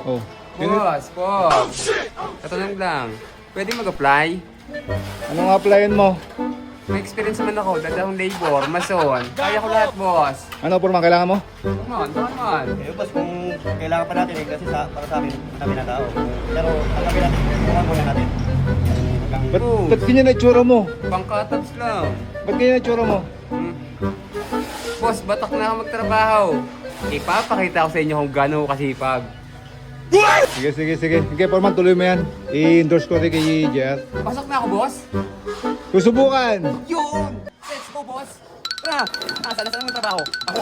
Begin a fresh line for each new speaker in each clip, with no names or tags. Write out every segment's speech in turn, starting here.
Oh.
Boss. Katanong lang. Pwede mag-apply?
Anong applyin mo?
May experience naman ako. Dadahong labor, mason. Kaya ko lahat, boss.
Ano, Purman, kailangan mo?
Naman.
Eh, boss, kung kailangan pa natin eh, kasi para sa amin, kami na tao. Pero ang kami natin, kung muna natin.
Ba't ganyan na itsura mo?
Pangkatabs lang.
Ba't ganyan na itsura mo?
Boss, batak na ako magtrabaho. Ipapakita ko sa inyo kung gano'n kasipag.
Sige. Sige, Purman, tuloy mo yan. I-endorse ko rin kay JR.
Pasok na ako, boss.
Susubukan!
Yun! Let's go, boss. Tara! Saan mo trabaho? Ako.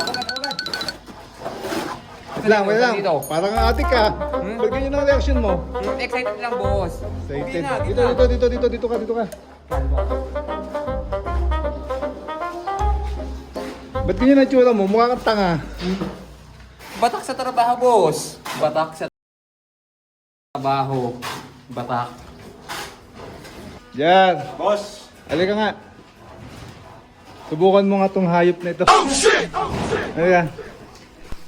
Wait lang.
Dito.
Parang atik ka. Ba't ganyan ang reaction mo?
Excited lang, boss.
Excited.
Hindi na.
Dito ka. Ba't ganyan ang itsura mo? Mukha kang tanga.
Batak sa trabaho, boss. Batak sa trabaho. Batak.
JR,
Boss!
halika nga. Subukan mo nga tong hayop na ito. Halika.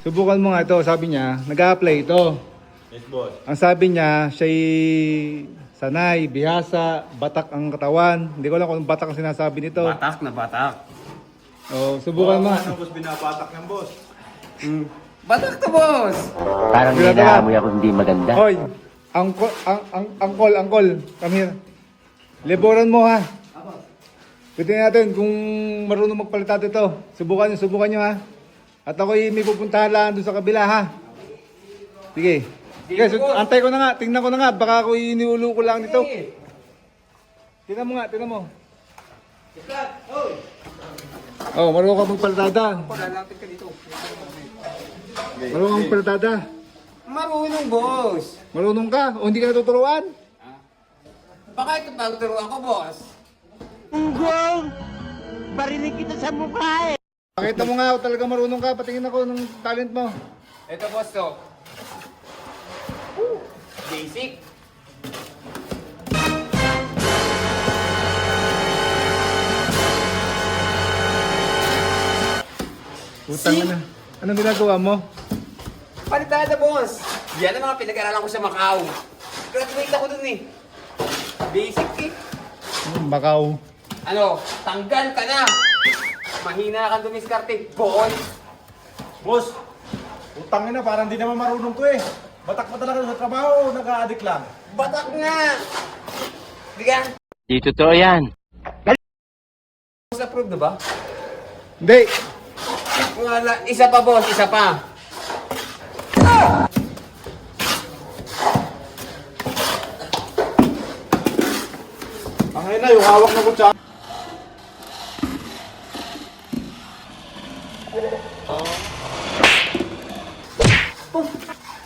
Subukan mo nga ito. Sabi niya, nag-a-apply ito.
Yes, boss.
Ang sabi niya, siya'y sanay, bihasa, batak ang katawan. Hindi ko alam kung batak ang sinasabi nito.
Batak na batak.
Oh, subukan mo.
Ano, boss, binabatak ng boss?
Batak to, boss.
Parang
Grabe ka.
hinaamoy ako hindi maganda.
Hoy, angkol, come here. Liboran mo ha. Tingnan natin kung marunong magpalitat ito. Subukan nyo ha. At ako'y may pupuntahan lang doon sa kabila ha. Sige. Guys, antay ko na nga. Tingnan ko na nga. Baka ako'y iniulo ko lang nito. Tingnan mo nga, tingnan mo. Oh, marunong ka magpalitada.
Lalapit ka dito.
Marunong ka magpalitada.
Marunong, boss.
Marunong ka. O hindi ka natuturuan.
Baka ito pagturuan ko, boss.
Pakita mo nga, talaga marunong ka. Patingin ako ng talent mo.
Ito, boss, to. Basic.
Utang na. Anong ginagawa mo?
Palitada, boss. Yan ang mga pinag-aralan ko sa Macau. Graduate ako dun eh. Basic eh.
Macau.
Ano, tanggal ka na. Mahina kang dumiskarte. Boy.
Boss! Utangin na, parang di naman marunong to eh. Batak pa talaga sa trabaho, nag-a-addict lang.
Batak nga. Digan.
Di totoo yan.
Boss, approve na ba?
Hindi.
Wala. Isa pa, boss. Isa pa.
Ang na, yung hawak na kutsa.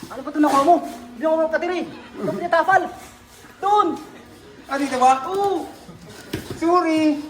Ano ba ito nakuha mo? Hindi ako magkatiri. Ito pinatafal. Doon!
Ah, dito ba?
Oo!
Sorry.